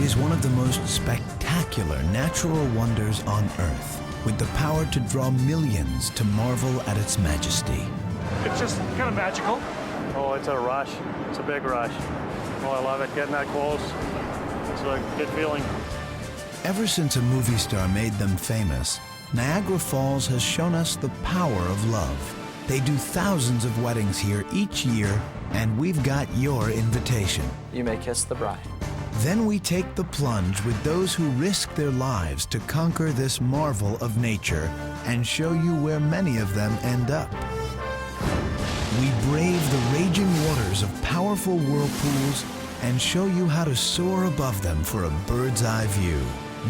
is one of the most spectacular natural wonders on Earth, with the power to draw millions to marvel at its majesty. It's just kind of magical. Oh, it's a rush. It's a big rush. Oh, I love it. Getting that close. It's a good feeling. Ever since a movie star made them famous, Niagara Falls has shown us the power of love. They do thousands of weddings here each year, and we've got your invitation. You may kiss the bride. Then we take the plunge with those who risk their lives to conquer this marvel of nature and show you where many of them end up. We brave the raging waters of powerful whirlpools and show you how to soar above them for a bird's eye view.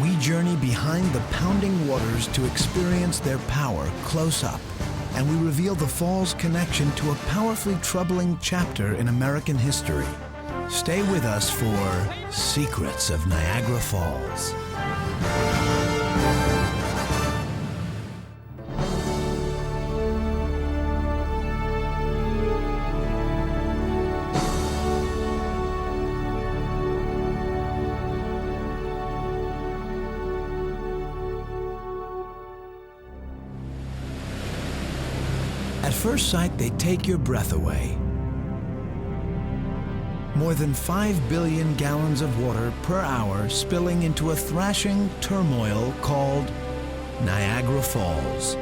We journey behind the pounding waters to experience their power close up, and we reveal the falls' connection to a powerfully troubling chapter in American history. Stay with us for Secrets of Niagara Falls. At first sight, they take your breath away. More than 5 billion gallons of water per hour spilling into a thrashing turmoil called Niagara Falls.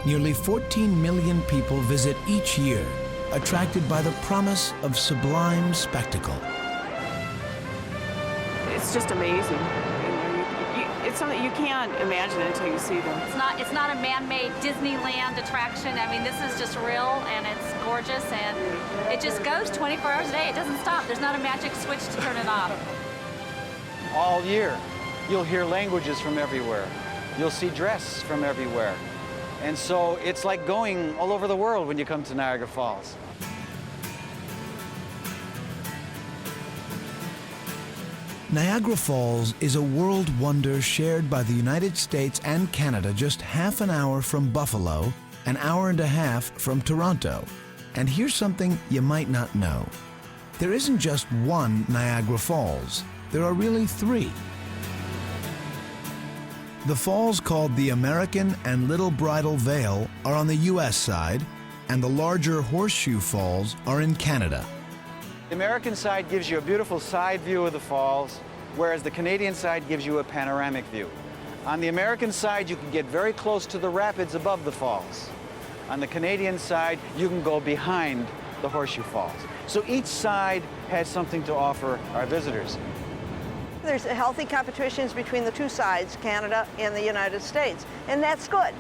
Nearly 14 million people visit each year, attracted by the promise of sublime spectacle. It's just amazing. It's something you can't imagine until you see them. It's not a man-made Disneyland attraction. I mean, this is just real, and it's gorgeous, and it just goes 24 hours a day. It doesn't stop. There's not a magic switch to turn it off. All year, you'll hear languages from everywhere. You'll see dress from everywhere. And so it's like going all over the world when you come to Niagara Falls. Niagara Falls is a world wonder shared by the United States and Canada just half an hour from Buffalo, an hour and a half from Toronto. And here's something you might not know. There isn't just one Niagara Falls. There are really 3. The falls called the American and Little Bridal Veil are on the US side, and the larger Horseshoe Falls are in Canada. The American side gives you a beautiful side view of the falls, whereas the Canadian side gives you a panoramic view. On the American side, you can get very close to the rapids above the falls. On the Canadian side, you can go behind the Horseshoe Falls. So each side has something to offer our visitors. There's healthy competitions between the 2 sides, Canada and the United States, and that's good.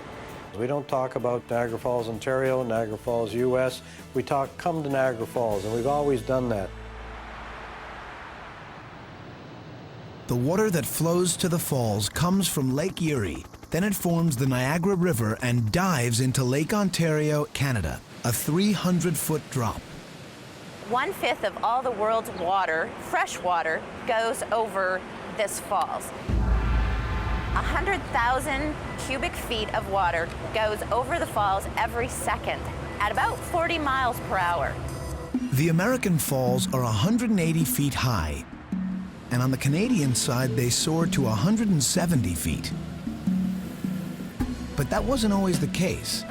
We don't talk about Niagara Falls, Ontario, Niagara Falls, US. We talk, come to Niagara Falls, and we've always done that. The water that flows to the falls comes from Lake Erie. Then it forms the Niagara River and dives into Lake Ontario, Canada, a 300-foot drop. 1/5 of all the world's water, fresh water, goes over this falls. 100,000 cubic feet of water goes over the falls every second at about 40 miles per hour. The American falls are 180 feet high, and on the Canadian side, they soar to 170 feet. But that wasn't always the case.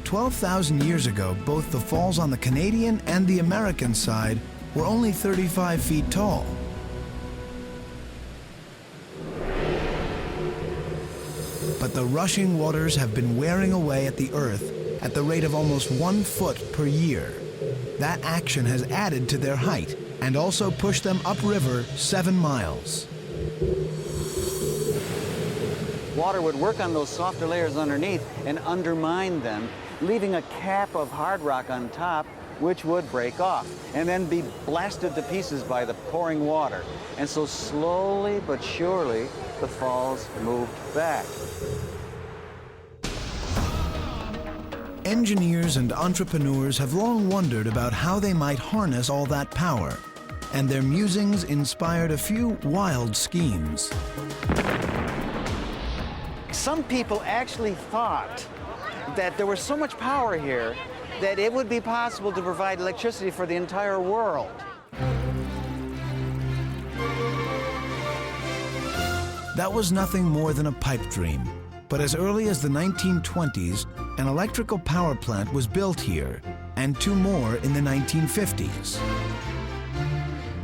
12,000 years ago, both the falls on the Canadian and the American side were only 35 feet tall. But the rushing waters have been wearing away at the earth at the rate of almost 1 foot per year. That action has added to their height and also pushed them upriver 7 miles. Water would work on those softer layers underneath and undermine them, leaving a cap of hard rock on top, which would break off and then be blasted to pieces by the pouring water. And so slowly but surely, the falls moved back. Engineers and entrepreneurs have long wondered about how they might harness all that power, and their musings inspired a few wild schemes. Some people actually thought that there was so much power here that it would be possible to provide electricity for the entire world. That was nothing more than a pipe dream. But as early as the 1920s, an electrical power plant was built here, and 2 more in the 1950s.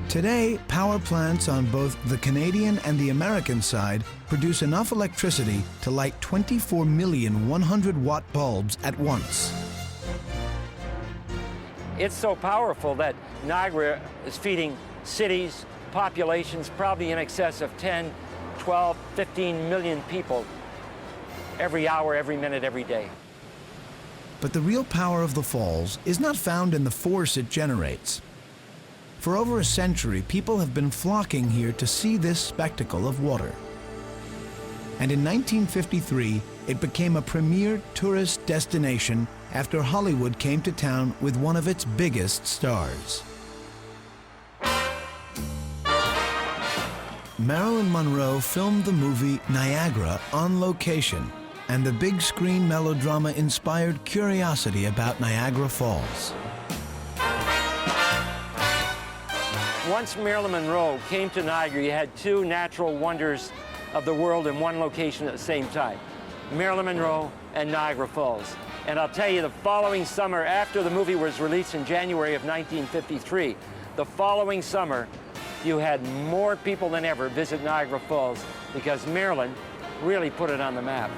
Today, power plants on both the Canadian and the American side produce enough electricity to light 24 million 100-watt bulbs at once. It's so powerful that Niagara is feeding cities, populations probably in excess of 10, 12, 15 million people every hour, every minute, every day. But the real power of the falls is not found in the force it generates. For over a century, people have been flocking here to see this spectacle of water. And in 1953, it became a premier tourist destination after Hollywood came to town with one of its biggest stars. Marilyn Monroe filmed the movie Niagara on location, and the big screen melodrama inspired curiosity about Niagara Falls. Once Marilyn Monroe came to Niagara, you had 2 natural wonders of the world in one location at the same time. Marilyn Monroe and Niagara Falls. And I'll tell you, the following summer, after the movie was released in January of 1953, the following summer, you had more people than ever visit Niagara Falls because Marilyn really put it on the map.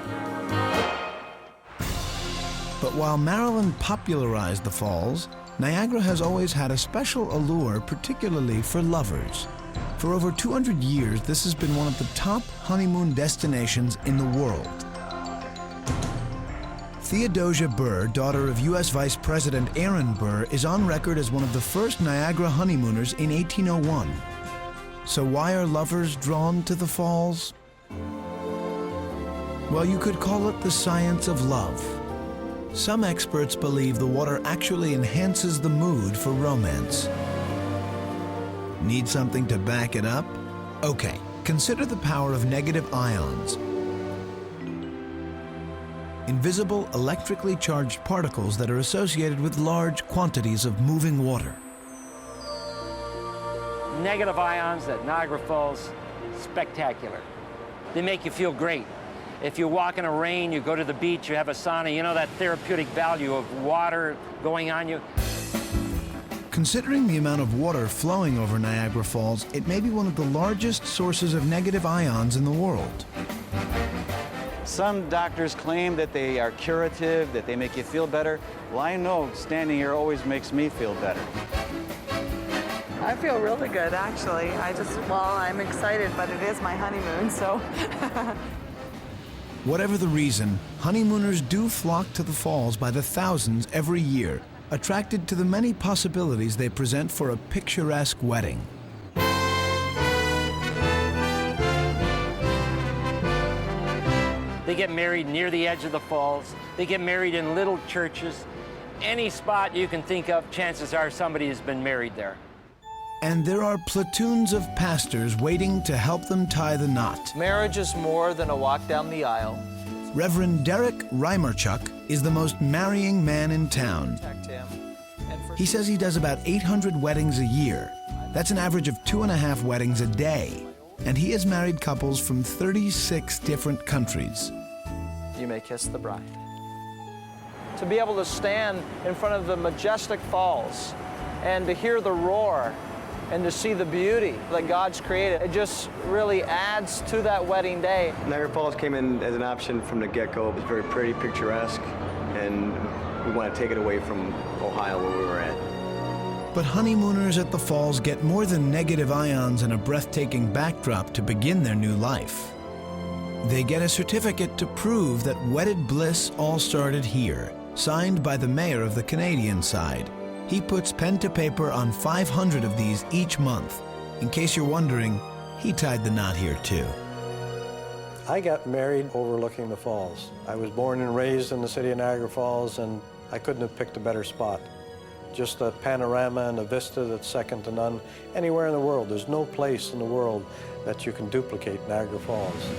But while Marilyn popularized the falls, Niagara has always had a special allure, particularly for lovers. For over 200 years, this has been one of the top honeymoon destinations in the world. Theodosia Burr, daughter of U.S. Vice President Aaron Burr, is on record as one of the first Niagara honeymooners in 1801. So why are lovers drawn to the falls? Well, you could call it the science of love. Some experts believe the water actually enhances the mood for romance. Need something to back it up? Okay, consider the power of negative ions. Invisible electrically charged particles that are associated with large quantities of moving water. Negative ions at Niagara Falls, spectacular. They make you feel great. If you walk in the rain, you go to the beach, you have a sauna, you know that therapeutic value of water going on you. Considering the amount of water flowing over Niagara Falls, it may be one of the largest sources of negative ions in the world. Some doctors claim that they are curative, that they make you feel better. Well, I know standing here always makes me feel better. I feel really good, actually. I'm excited, but it is my honeymoon, so. Whatever the reason, honeymooners do flock to the falls by the thousands every year, attracted to the many possibilities they present for a picturesque wedding. They get married near the edge of the falls. They get married in little churches. Any spot you can think of, chances are somebody has been married there. And there are platoons of pastors waiting to help them tie the knot. Marriage is more than a walk down the aisle. Reverend Derek Reimerchuk is the most marrying man in town. He says he does about 800 weddings a year. That's an average of 2.5 weddings a day. And he has married couples from 36 different countries. You may kiss the bride. To be able to stand in front of the majestic falls and to hear the roar and to see the beauty that God's created, it just really adds to that wedding day. Niagara Falls came in as an option from the get-go. It was very pretty, picturesque, and we want to take it away from Ohio where we were at. But honeymooners at the falls get more than negative ions and a breathtaking backdrop to begin their new life. They get a certificate to prove that wedded bliss all started here, signed by the mayor of the Canadian side. He puts pen to paper on 500 of these each month. In case you're wondering, he tied the knot here too. I got married overlooking the falls. I was born and raised in the city of Niagara Falls, and I couldn't have picked a better spot. Just a panorama and a vista that's second to none anywhere in the world. There's no place in the world that you can duplicate Niagara Falls.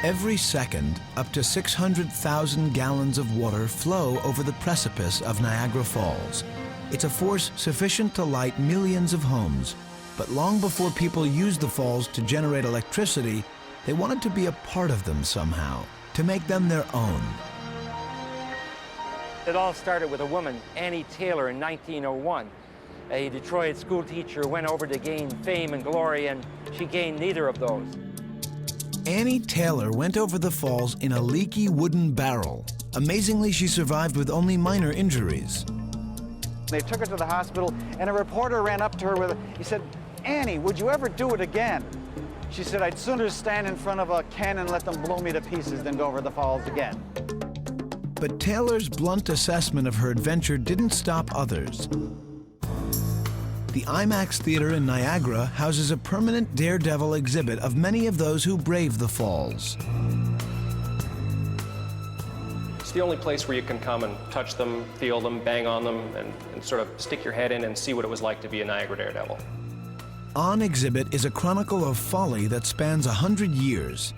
Every second, up to 600,000 gallons of water flow over the precipice of Niagara Falls. It's a force sufficient to light millions of homes. But long before people used the falls to generate electricity, they wanted to be a part of them somehow, to make them their own. It all started with a woman, Annie Taylor, in 1901. A Detroit school teacher went over to gain fame and glory, and she gained neither of those. Annie Taylor went over the falls in a leaky wooden barrel. Amazingly, she survived with only minor injuries. They took her to the hospital, and a reporter ran up to her he said, "Annie, would you ever do it again?" She said, "I'd sooner stand in front of a cannon and let them blow me to pieces than go over the falls again." But Taylor's blunt assessment of her adventure didn't stop others. The IMAX Theater in Niagara houses a permanent daredevil exhibit of many of those who braved the falls. It's the only place where you can come and touch them, feel them, bang on them, and sort of stick your head in and see what it was like to be a Niagara daredevil. On exhibit is a chronicle of folly that spans 100 years.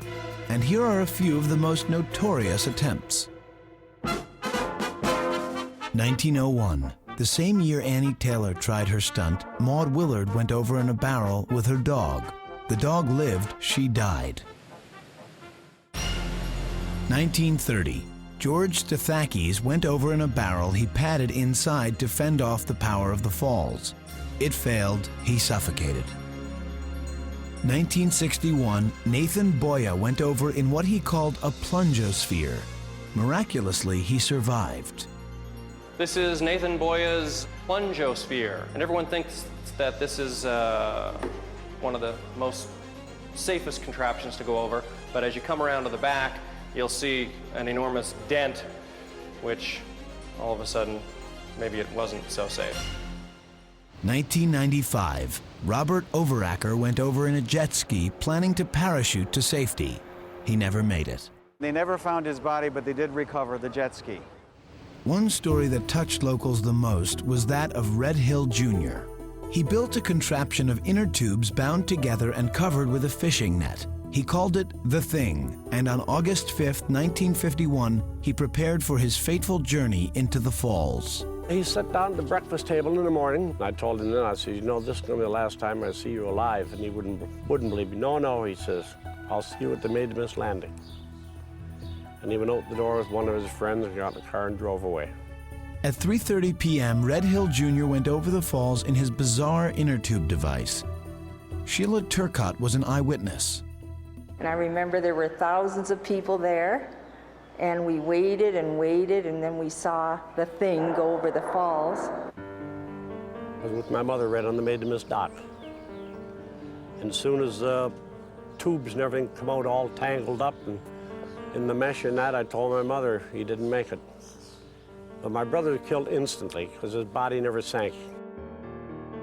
And here are a few of the most notorious attempts. 1901. The same year Annie Taylor tried her stunt, Maud Willard went over in a barrel with her dog. The dog lived, she died. 1930. George Stathakis went over in a barrel he padded inside to fend off the power of the falls. It failed, he suffocated. 1961. Nathan Boya went over in what he called a plungosphere. Miraculously, he survived. This is Nathan Boya's plungosphere, and everyone thinks that this is one of the most safest contraptions to go over, but as you come around to the back, you'll see an enormous dent, which all of a sudden, maybe it wasn't so safe. 1995. Robert Overacker went over in a jet ski planning to parachute to safety. He never made it. They never found his body, but they did recover the jet ski. One story that touched locals the most was that of Red Hill Jr. He built a contraption of inner tubes bound together and covered with a fishing net. He called it The Thing, and on August 5th, 1951, he prepared for his fateful journey into the falls. He sat down at the breakfast table in the morning. I told him then, I said, "You know, this is going to be the last time I see you alive." And he wouldn't believe me. "No," he says, "I'll see you at the Maid Miss Landing." And he went out the door with one of his friends and got in the car and drove away. At 3:30 p.m., Red Hill Jr. went over the falls in his bizarre inner tube device. Sheila Turcott was an eyewitness. And I remember there were thousands of people there, and we waited and waited, and then we saw the thing go over the falls. I was with my mother right on the Maid Miss dock. And as soon as the tubes and everything come out all tangled up and in the mesh and that, I told my mother he didn't make it. But my brother was killed instantly because his body never sank.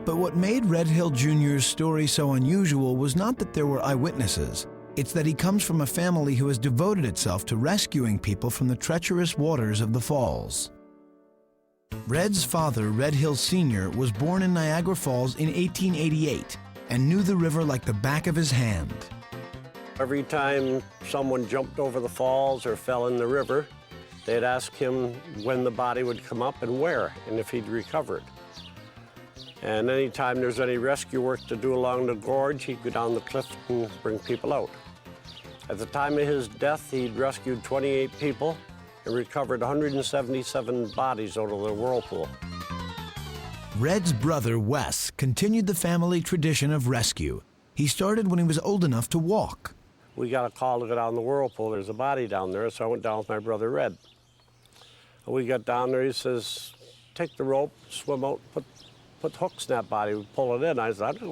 But what made Red Hill Jr.'s story so unusual was not that there were eyewitnesses. It's that he comes from a family who has devoted itself to rescuing people from the treacherous waters of the falls. Red's father, Red Hill Sr., was born in Niagara Falls in 1888 and knew the river like the back of his hand. Every time someone jumped over the falls or fell in the river, they'd ask him when the body would come up and where, and if he'd recovered. And anytime there's any rescue work to do along the gorge, he'd go down the cliff and bring people out. At the time of his death, he'd rescued 28 people and recovered 177 bodies out of the whirlpool. Red's brother, Wes, continued the family tradition of rescue. He started when he was old enough to walk. We got a call to go down the whirlpool. There's a body down there, so I went down with my brother, Red. And we got down there, he says, "Take the rope, swim out, put hooks in that body, we pull it in." I said, "I don't know